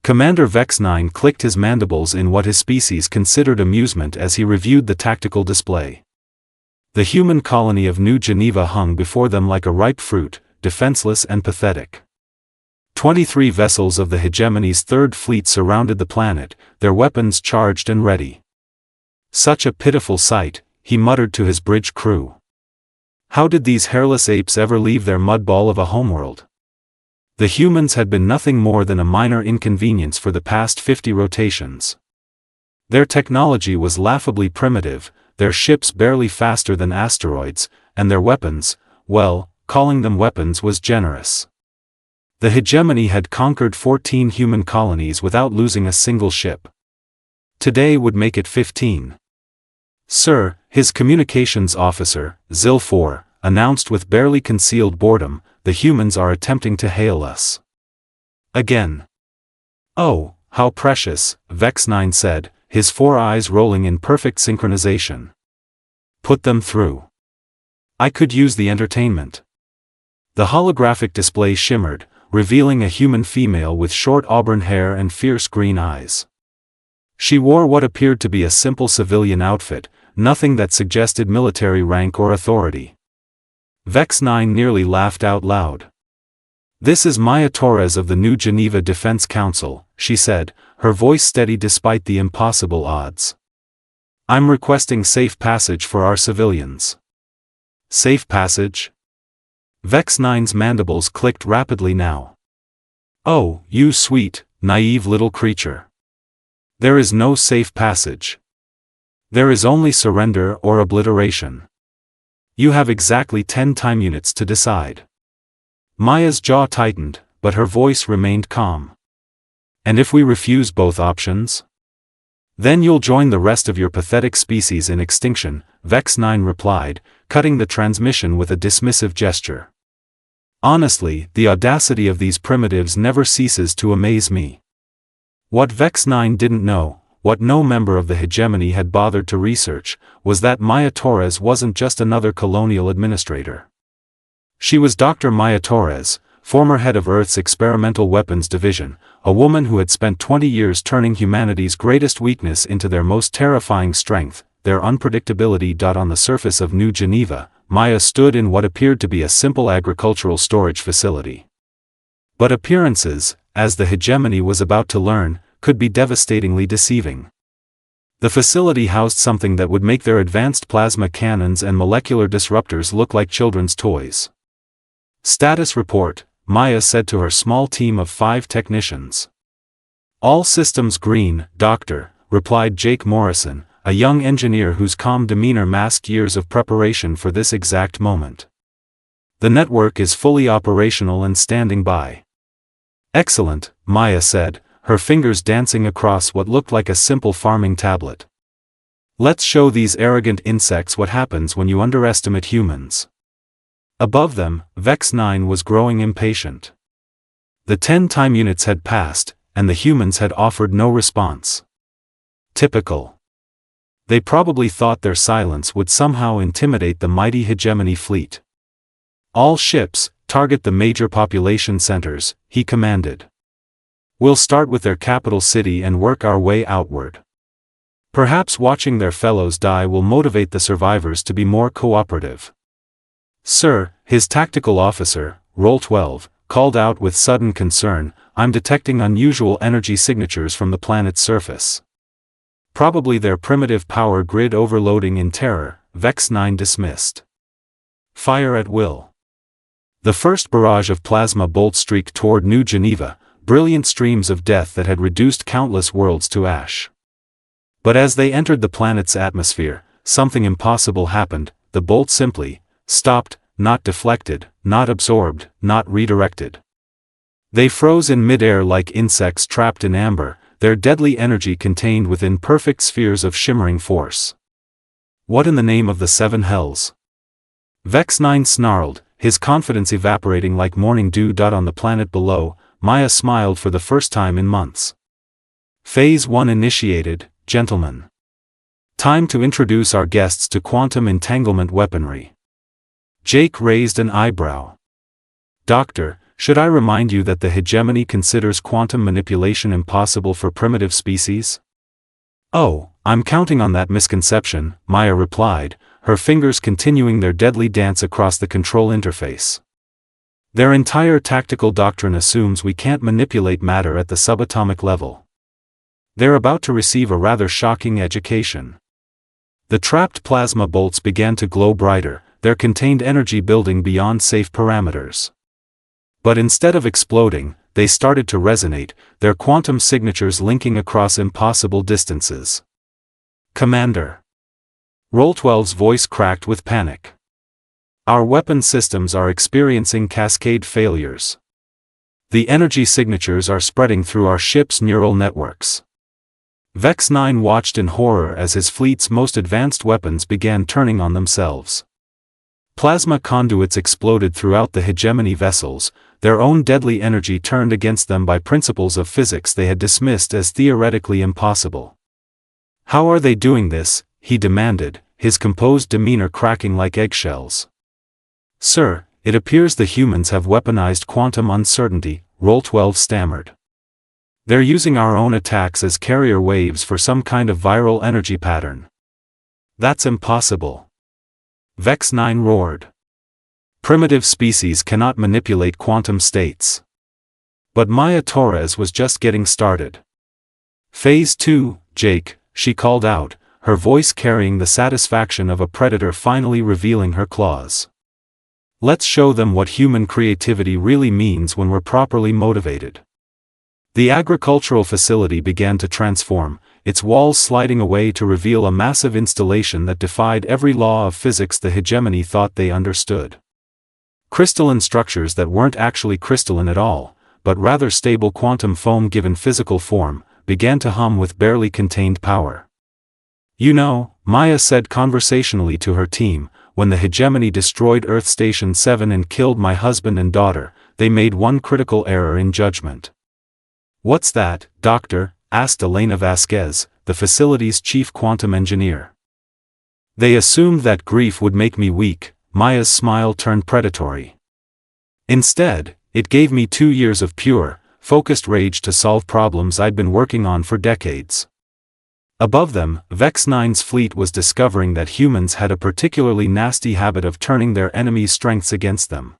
Commander Vex-Nine clicked his mandibles in what his species considered amusement as he reviewed the tactical display. The human colony of New Geneva hung before them like a ripe fruit, defenseless and pathetic. 23 vessels of the Hegemony's Third Fleet surrounded the planet, their weapons charged and ready. Such a pitiful sight, he muttered to his bridge crew. How did these hairless apes ever leave their mudball of a homeworld? The humans had been nothing more than a minor inconvenience for the past 50 rotations. Their technology was laughably primitive, their ships barely faster than asteroids, and their weapons, well, calling them weapons was generous. The Hegemony had conquered 14 human colonies without losing a single ship. Today would make it 15. Sir, his communications officer, Zil-4, announced with barely concealed boredom, the humans are attempting to hail us. Again. Oh, how precious, Vex-Nine said, his 4 eyes rolling in perfect synchronization. Put them through. I could use the entertainment. The holographic display shimmered, revealing a human female with short auburn hair and fierce green eyes. She wore what appeared to be a simple civilian outfit, nothing that suggested military rank or authority. Vex-Nine nearly laughed out loud. This is Maya Torres of the New Geneva Defense Council, she said, her voice steady despite the impossible odds. I'm requesting safe passage for our civilians. Safe passage? Vex-Nine's mandibles clicked rapidly now. Oh, you sweet, naive little creature. There is no safe passage. There is only surrender or obliteration. You have exactly 10 time units to decide. Maya's jaw tightened, but her voice remained calm. And if we refuse both options? Then you'll join the rest of your pathetic species in extinction, Vex-Nine replied, cutting the transmission with a dismissive gesture. Honestly, the audacity of these primitives never ceases to amaze me. What Vex-Nine didn't know, what no member of the Hegemony had bothered to research, was that Maya Torres wasn't just another colonial administrator. She was Dr. Maya Torres, former head of Earth's Experimental Weapons Division, a woman who had spent 20 years turning humanity's greatest weakness into their most terrifying strength, their unpredictability. On the surface of New Geneva, Maya stood in what appeared to be a simple agricultural storage facility. But appearances, as the Hegemony was about to learn, could be devastatingly deceiving. The facility housed something that would make their advanced plasma cannons and molecular disruptors look like children's toys. Status report, Maya said to her small team of 5 technicians. All systems green, Doctor, replied Jake Morrison, a young engineer whose calm demeanor masked years of preparation for this exact moment. The network is fully operational and standing by. Excellent, Maya said, her fingers dancing across what looked like a simple farming tablet. Let's show these arrogant insects what happens when you underestimate humans. Above them, Vex-Nine was growing impatient. The 10 time units had passed, and the humans had offered no response. Typical. They probably thought their silence would somehow intimidate the mighty Hegemony fleet. All ships, target the major population centers, he commanded. We'll start with their capital city and work our way outward. Perhaps watching their fellows die will motivate the survivors to be more cooperative. Sir, his tactical officer, Roll 12, called out with sudden concern, I'm detecting unusual energy signatures from the planet's surface. Probably their primitive power grid overloading in terror, Vex-Nine dismissed. Fire at will. The first barrage of plasma bolts streaked toward New Geneva, brilliant streams of death that had reduced countless worlds to ash. But as they entered the planet's atmosphere, something impossible happened. The bolt simply stopped, not deflected, not absorbed, not redirected. They froze in midair like insects trapped in amber, their deadly energy contained within perfect spheres of shimmering force. What in the name of the 7 hells? Vex-Nine snarled, his confidence evaporating like morning dew. On the planet below, Maya smiled for the first time in months. Phase 1 initiated, gentlemen. Time to introduce our guests to quantum entanglement weaponry. Jake raised an eyebrow. Doctor, should I remind you that the hegemony considers quantum manipulation impossible for primitive species? Oh, I'm counting on that misconception, Maya replied, her fingers continuing their deadly dance across the control interface. Their entire tactical doctrine assumes we can't manipulate matter at the subatomic level. They're about to receive a rather shocking education. The trapped plasma bolts began to glow brighter, their contained energy building beyond safe parameters. But instead of exploding, they started to resonate, their quantum signatures linking across impossible distances. Commander. Roll-12's voice cracked with panic. Our weapon systems are experiencing cascade failures. The energy signatures are spreading through our ship's neural networks. Vex-Nine watched in horror as his fleet's most advanced weapons began turning on themselves. Plasma conduits exploded throughout the hegemony vessels, their own deadly energy turned against them by principles of physics they had dismissed as theoretically impossible. How are they doing this? He demanded, his composed demeanor cracking like eggshells. Sir, it appears the humans have weaponized quantum uncertainty, Roll-12 stammered. They're using our own attacks as carrier waves for some kind of viral energy pattern. That's impossible. Vex-Nine roared. Primitive species cannot manipulate quantum states. But Maya Torres was just getting started. Phase 2, Jake, she called out, her voice carrying the satisfaction of a predator finally revealing her claws. Let's show them what human creativity really means when we're properly motivated. The agricultural facility began to transform, its walls sliding away to reveal a massive installation that defied every law of physics the hegemony thought they understood. Crystalline structures that weren't actually crystalline at all, but rather stable quantum foam given physical form, began to hum with barely contained power. You know, Maya said conversationally to her team, when the hegemony destroyed Earth Station 7 and killed my husband and daughter, they made one critical error in judgment. What's that, Doctor? Asked Elena Vasquez, the facility's chief quantum engineer. They assumed that grief would make me weak, Maya's smile turned predatory. Instead, it gave me 2 years of pure, focused rage to solve problems I'd been working on for decades. Above them, Vex-Nine's fleet was discovering that humans had a particularly nasty habit of turning their enemies' strengths against them.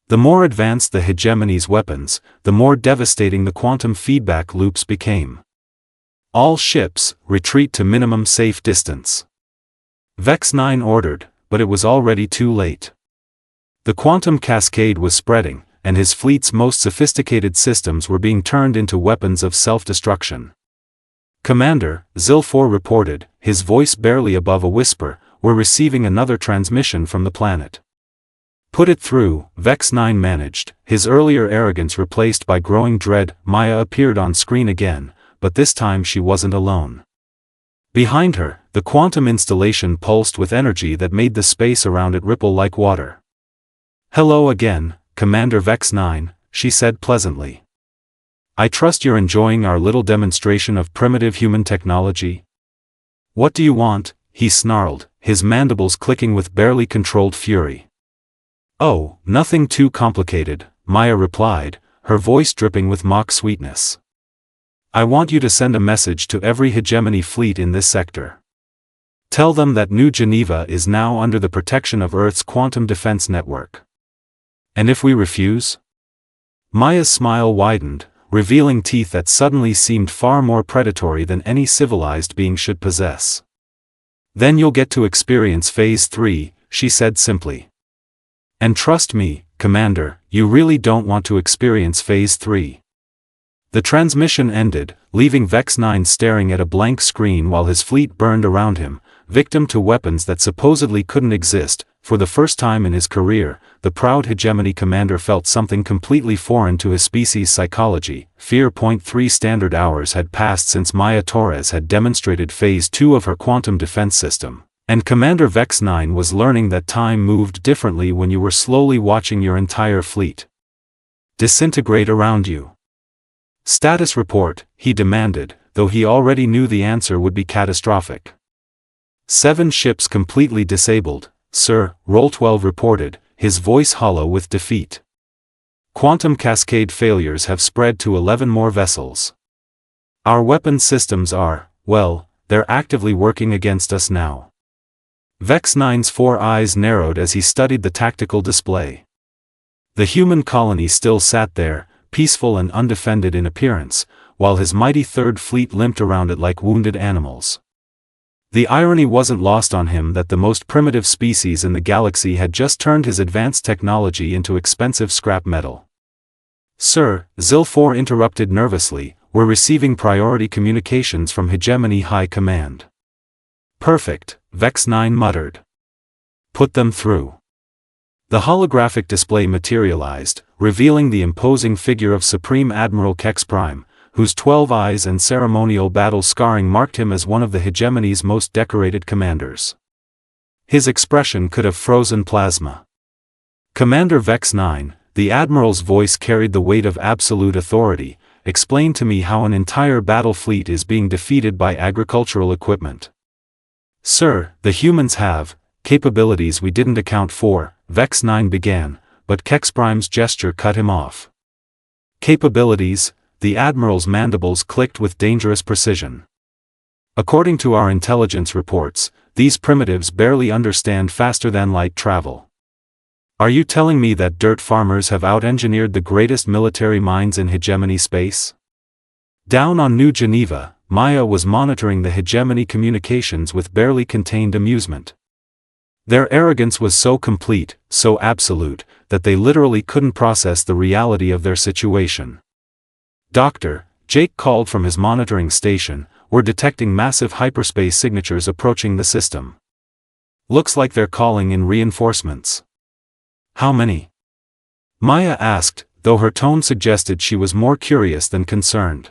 The more advanced the hegemony's weapons, the more devastating the quantum feedback loops became. All ships, retreat to minimum safe distance. Vex-Nine ordered, but it was already too late. The quantum cascade was spreading, and his fleet's most sophisticated systems were being turned into weapons of self-destruction. Commander, Zilfor reported, his voice barely above a whisper, we're receiving another transmission from the planet. Put it through, Vex-Nine managed, his earlier arrogance replaced by growing dread. Maya appeared on screen again, but this time she wasn't alone. Behind her, the quantum installation pulsed with energy that made the space around it ripple like water. Hello again, Commander Vex-Nine, she said pleasantly. I trust you're enjoying our little demonstration of primitive human technology. What do you want? He snarled, his mandibles clicking with barely controlled fury. Oh, nothing too complicated, Maya replied, her voice dripping with mock sweetness. I want you to send a message to every hegemony fleet in this sector. Tell them that New Geneva is now under the protection of Earth's quantum defense network. And if we refuse? Maya's smile widened, revealing teeth that suddenly seemed far more predatory than any civilized being should possess. Then you'll get to experience Phase 3, she said simply. And trust me, Commander, you really don't want to experience Phase 3. The transmission ended, leaving Vex-Nine staring at a blank screen while his fleet burned around him, victim to weapons that supposedly couldn't exist. For the first time in his career, the proud hegemony commander felt something completely foreign to his species' psychology. Fear. 3 standard hours had passed since Maya Torres had demonstrated Phase 2 of her quantum defense system, and Commander Vex-Nine was learning that time moved differently when you were slowly watching your entire fleet disintegrate around you. Status report, he demanded, though he already knew the answer would be catastrophic. 7 ships completely disabled, Sir, Roll-12 reported, his voice hollow with defeat. Quantum cascade failures have spread to 11 more vessels. Our weapon systems are, well, they're actively working against us now. Vex-Nine's 4 eyes narrowed as he studied the tactical display. The human colony still sat there, peaceful and undefended in appearance, while his mighty Third Fleet limped around it like wounded animals. The irony wasn't lost on him that the most primitive species in the galaxy had just turned his advanced technology into expensive scrap metal. "Sir," Zil-4 interrupted nervously, "we're receiving priority communications from Hegemony High Command." "Perfect," Vex-Nine muttered. "Put them through." The holographic display materialized, revealing the imposing figure of Supreme Admiral Kex Prime, whose 12 eyes and ceremonial battle scarring marked him as one of the Hegemony's most decorated commanders. His expression could have frozen plasma. "Commander Vex-Nine," the Admiral's voice carried the weight of absolute authority, "explain to me how an entire battle fleet is being defeated by agricultural equipment." "Sir, the humans have capabilities we didn't account for," Vex-Nine began, but Kex Prime's gesture cut him off. "Capabilities?" The Admiral's mandibles clicked with dangerous precision. "According to our intelligence reports, these primitives barely understand faster-than-light travel. Are you telling me that dirt farmers have out-engineered the greatest military minds in Hegemony space?" Down on New Geneva, Maya was monitoring the Hegemony communications with barely contained amusement. Their arrogance was so complete, so absolute, that they literally couldn't process the reality of their situation. "Doctor," Jake called from his monitoring station, "we're detecting massive hyperspace signatures approaching the system. Looks like they're calling in reinforcements." "How many?" Maya asked, though her tone suggested she was more curious than concerned.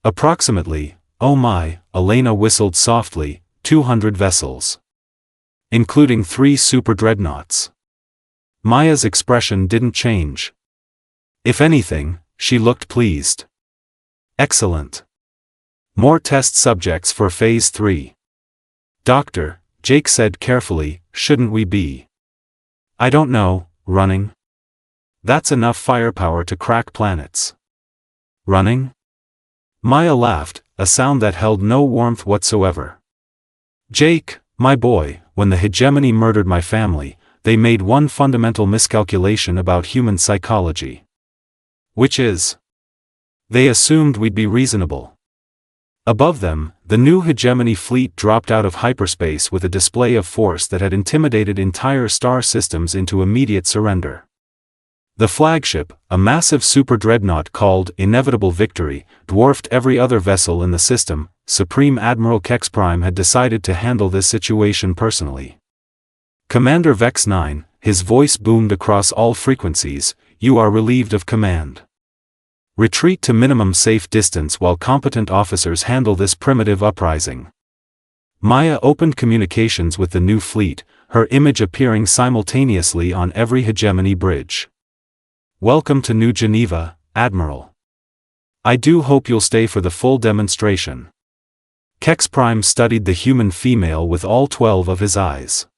"Approximately, oh my," Elena whistled softly, 200 vessels. Including 3 super dreadnoughts. Maya's expression didn't change. If anything, she looked pleased. "Excellent. More test subjects for Phase 3. "Doctor," Jake said carefully, "shouldn't we be, I don't know, running? That's enough firepower to crack planets." "Running?" Maya laughed, a sound that held no warmth whatsoever. "Jake, my boy, when the Hegemony murdered my family, they made one fundamental miscalculation about human psychology. Which is, they assumed we'd be reasonable. Above them, the new Hegemony fleet dropped out of hyperspace with a display of force that had intimidated entire star systems into immediate surrender. The flagship, a massive super dreadnought called Inevitable Victory, dwarfed every other vessel in the system. Supreme Admiral Kex Prime had decided to handle this situation personally. "Commander Vex-Nine," his voice boomed across all frequencies, "you are relieved of command. Retreat to minimum safe distance while competent officers handle this primitive uprising." Maya opened communications with the new fleet, her image appearing simultaneously on every Hegemony bridge. "Welcome to New Geneva, Admiral. I do hope you'll stay for the full demonstration." Kex Prime studied the human female with all 12 of his eyes.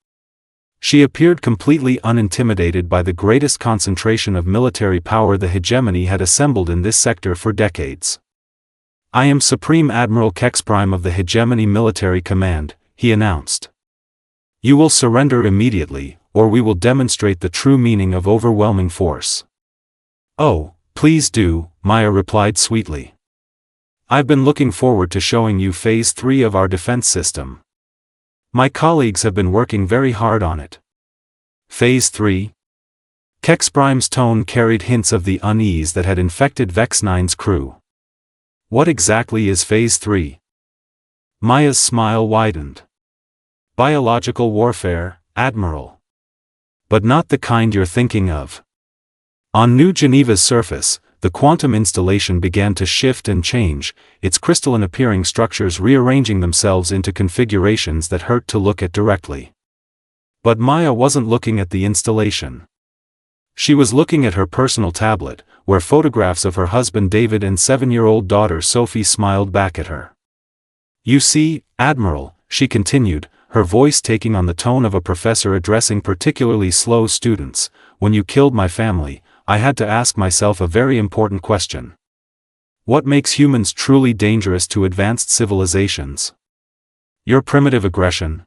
She appeared completely unintimidated by the greatest concentration of military power the Hegemony had assembled in this sector for decades. "I am Supreme Admiral Kex Prime of the Hegemony Military Command," he announced. "You will surrender immediately, or we will demonstrate the true meaning of overwhelming force." "Oh, please do," Maya replied sweetly. "I've been looking forward to showing you Phase 3 of our defense system. My colleagues have been working very hard on it." "Phase 3? Kex Prime's tone carried hints of the unease that had infected Vex-Nine's crew. "What exactly is Phase 3? Maya's smile widened. "Biological warfare, Admiral. But not the kind you're thinking of." On New Geneva's surface, the quantum installation began to shift and change, its crystalline-appearing structures rearranging themselves into configurations that hurt to look at directly. But Maya wasn't looking at the installation. She was looking at her personal tablet, where photographs of her husband David and 7-year-old daughter Sophie smiled back at her. "You see, Admiral," she continued, her voice taking on the tone of a professor addressing particularly slow students, "when you killed my family, I had to ask myself a very important question. What makes humans truly dangerous to advanced civilizations? Your primitive aggression?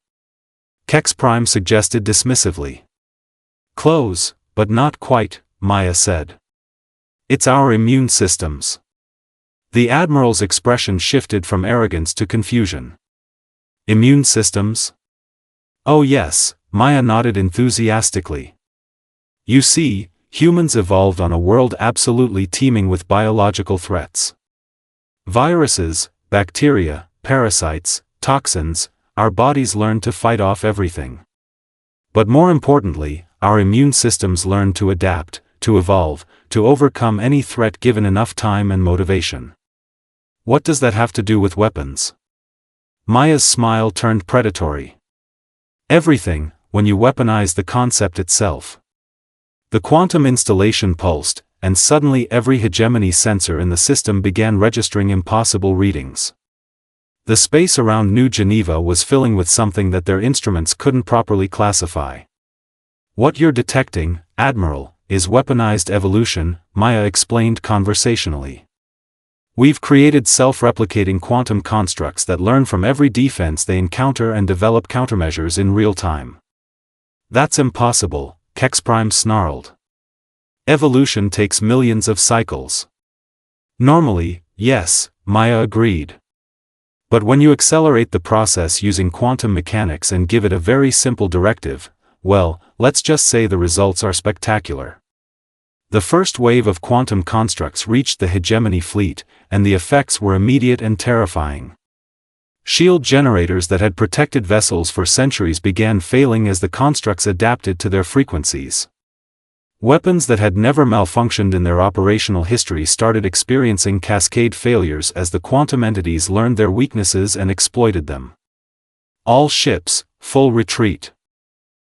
Kex Prime suggested dismissively. Close, but not quite, Maya said. It's our immune systems. The Admiral's expression shifted from arrogance to confusion. Immune systems? Oh yes, Maya nodded enthusiastically. You see, humans evolved on a world absolutely teeming with biological threats. Viruses, bacteria, parasites, toxins, our bodies learned to fight off everything. But more importantly, our immune systems learned to adapt, to evolve, to overcome any threat given enough time and motivation. What does that have to do with weapons? Maya's smile turned predatory. Everything, when you weaponize the concept itself. The quantum installation pulsed, and suddenly every hegemony sensor in the system began registering impossible readings. The space around New Geneva was filling with something that their instruments couldn't properly classify. What you're detecting, Admiral, is weaponized evolution, Maya explained conversationally. We've created self-replicating quantum constructs that learn from every defense they encounter and develop countermeasures in real time. That's impossible, Kex Prime snarled. Evolution takes millions of cycles. Normally, yes, Maya agreed. But when you accelerate the process using quantum mechanics and give it a very simple directive, well, let's just say the results are spectacular. The first wave of quantum constructs reached the hegemony fleet, and the effects were immediate and terrifying. Shield generators that had protected vessels for centuries began failing as the constructs adapted to their frequencies. Weapons that had never malfunctioned in their operational history started experiencing cascade failures as the quantum entities learned their weaknesses and exploited them. All ships, full retreat.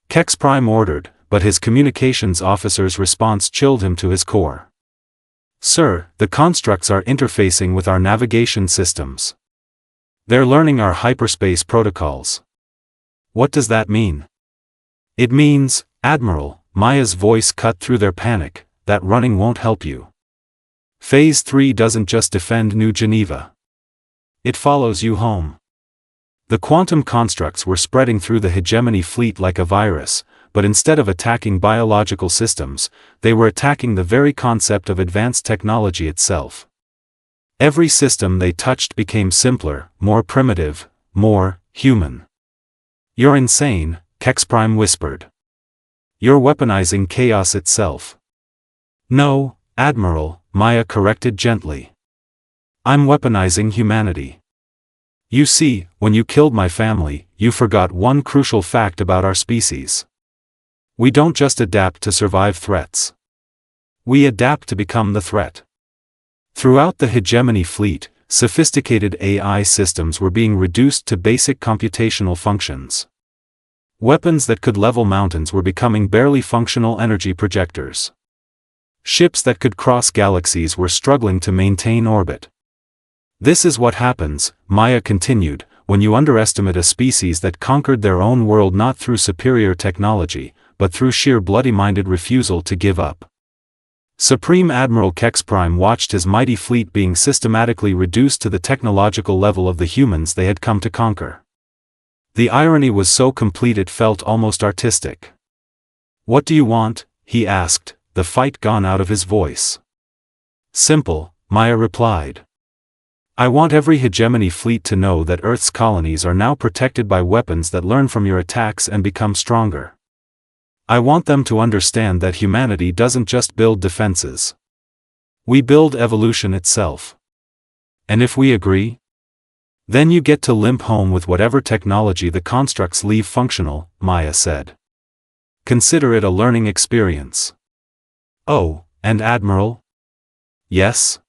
Kex Prime ordered, but his communications officer's response chilled him to his core. Sir, the constructs are interfacing with our navigation systems. They're learning our hyperspace protocols. What does that mean? It means, Admiral, Maya's voice cut through their panic, that running won't help you. Phase 3 doesn't just defend New Geneva. It follows you home. The quantum constructs were spreading through the hegemony fleet like a virus, but instead of attacking biological systems, they were attacking the very concept of advanced technology itself. Every system they touched became simpler, more primitive, more human. You're insane, Kex Prime whispered. You're weaponizing chaos itself. No, Admiral, Maya corrected gently. I'm weaponizing humanity. You see, when you killed my family, you forgot one crucial fact about our species. We don't just adapt to survive threats. We adapt to become the threat. Throughout the hegemony fleet, sophisticated AI systems were being reduced to basic computational functions. Weapons that could level mountains were becoming barely functional energy projectors. Ships that could cross galaxies were struggling to maintain orbit. This is what happens, Maya continued, when you underestimate a species that conquered their own world not through superior technology, but through sheer bloody-minded refusal to give up. Supreme Admiral Kex Prime watched his mighty fleet being systematically reduced to the technological level of the humans they had come to conquer. The irony was so complete it felt almost artistic. What do you want? He asked, the fight gone out of his voice. Simple, Maya replied. I want every hegemony fleet to know that Earth's colonies are now protected by weapons that learn from your attacks and become stronger. I want them to understand that humanity doesn't just build defenses. We build evolution itself. And if we agree? Then you get to limp home with whatever technology the constructs leave functional, Maya said. Consider it a learning experience. Oh, and Admiral? Yes?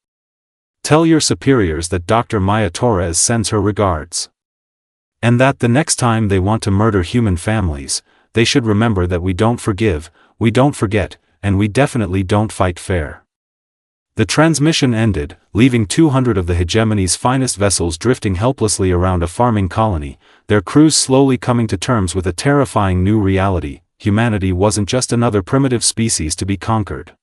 Tell your superiors that Dr. Maya Torres sends her regards. And that the next time they want to murder human families, they should remember that we don't forgive, we don't forget, and we definitely don't fight fair. The transmission ended, leaving 200 of the hegemony's finest vessels drifting helplessly around a farming colony, their crews slowly coming to terms with a terrifying new reality: humanity wasn't just another primitive species to be conquered.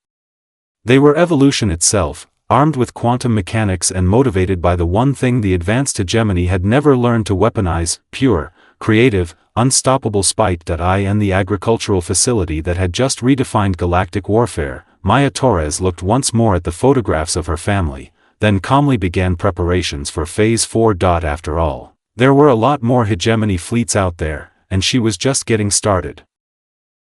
They were evolution itself, armed with quantum mechanics and motivated by the one thing the advanced hegemony had never learned to weaponize: pure, creative, unstoppable spite. I and the agricultural facility that had just redefined galactic warfare. Maya Torres looked once more at the photographs of her family, then calmly began preparations for Phase 4. After all, there were a lot more hegemony fleets out there, and she was just getting started.